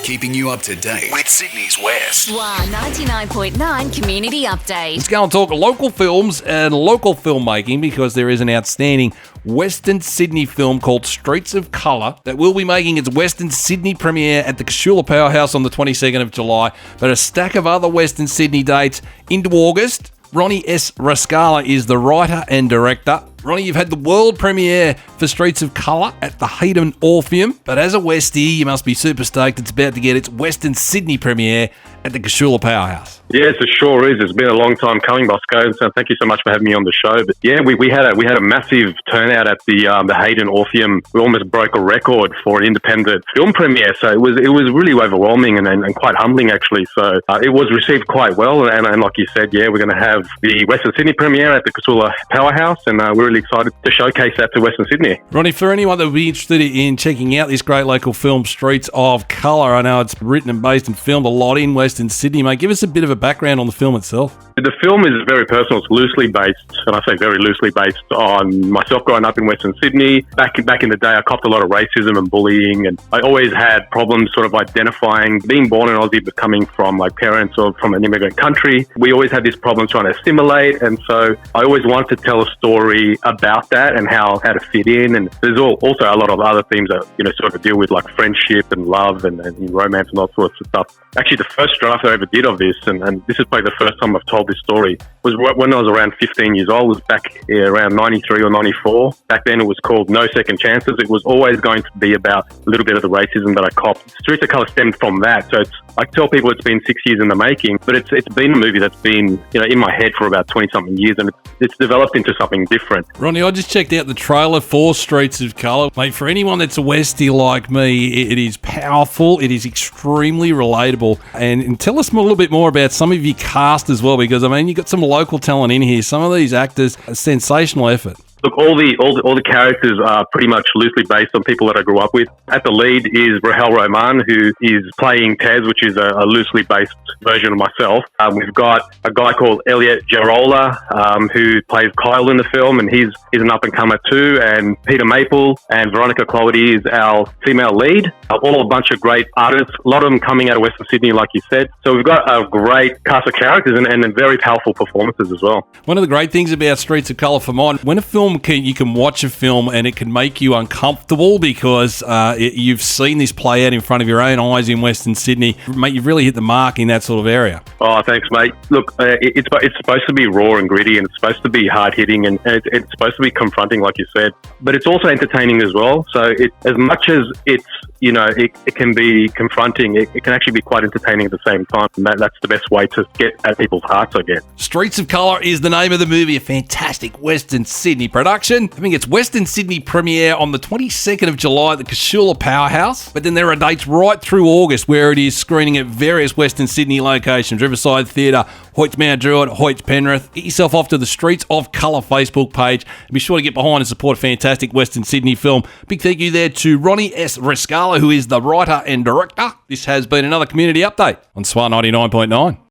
keeping you up to date with Sydney's West. SWR 99.9 Community Update. Let's go and talk local films and local filmmaking, because there is an outstanding Western Sydney film called Streets of Colour that will be making its Western Sydney premiere at the Casula Powerhouse on the 22nd of July, but a stack of other Western Sydney dates into August. Ronnie S. Riskalla is the writer and director. Ronnie, you've had the world premiere for Streets of Colour at the Hayden Orpheum, but as a Westie, you must be super stoked it's about to get its Western Sydney premiere at the Casula Powerhouse. Yes, it sure is. It's been a long time coming, Busco, so thank you so much for having me on the show. But yeah, we had a massive turnout at the Hayden Orpheum. We almost broke a record for an independent film premiere, so it was really overwhelming and quite humbling, actually. So it was received quite well, and like you said, yeah, we're going to have the Western Sydney premiere at the Casula Powerhouse, and we're really excited to showcase that to Western Sydney. Ronnie, for anyone that would be interested in checking out this great local film, Streets of Colour, I know it's written and based and filmed a lot in Western Sydney, mate. Give us a bit of a background on the film itself. The film is very personal. It's loosely based, and I say very loosely based, on myself growing up in Western Sydney. Back in the day, I copped a lot of racism and bullying, and I always had problems sort of identifying being born in Aussie but coming from like parents or from an immigrant country. We always had this problem trying to assimilate, and so I always wanted to tell a story about that and how to fit in. And there's also a lot of other themes that sort of deal with like friendship and love and romance and all sorts of stuff. Actually, the first draft I ever did of this, and this is probably the first time I've told this story, was when I was around 15 years old. It was back around 93 or 94. Back then it was called No Second Chances. It was always going to be about a little bit of the racism that I copped. Streets of Colour stemmed from that. So I tell people it's been 6 years in the making, but it's been a movie that's been in my head for about 20-something years, and it's developed into something different. Ronnie, I just checked out the trailer for Streets of Colour. Mate, for anyone that's a Westie like me, it is powerful, it is extremely relatable, and tell us a little bit more about some of your cast as well, because, I mean, you've got some local talent in here. Some of these actors, a sensational effort. Look, all the characters are pretty much loosely based on people that I grew up with. At the lead is Rahel Roman, who is playing Tez, which is a loosely based version of myself. We've got a guy called Elliot Girola, who plays Kyle in the film, and he's an up-and-comer too. And Peter Maple and Veronica Cloherty is our female lead. All a bunch of great artists, a lot of them coming out of Western Sydney, like you said. So we've got a great cast of characters and very powerful performances as well. One of the great things about Streets of Colour for mine, when a film you can watch a film and it can make you uncomfortable because you've seen this play out in front of your own eyes in Western Sydney. Mate, you've really hit the mark in that sort of area. Oh, thanks, mate. Look, it's supposed to be raw and gritty, and it's supposed to be hard-hitting, and it's supposed to be confronting, like you said. But it's also entertaining as well. So as much as it's, it can be confronting, it can actually be quite entertaining at the same time. And that's the best way to get at people's hearts, I guess. Streets of Colour is the name of the movie, a fantastic Western Sydney production. I think it's Western Sydney premiere on the 22nd of July at the Casula Powerhouse. But then there are dates right through August where it is screening at various Western Sydney locations: Riverside Theatre, Hoyts Mount Druitt, Hoyts Penrith. Get yourself off to the Streets of Colour Facebook page and be sure to get behind and support a fantastic Western Sydney film. Big thank you there to Ronnie S. Riskalla, who is the writer and director. This has been another community update on SWR 99.9.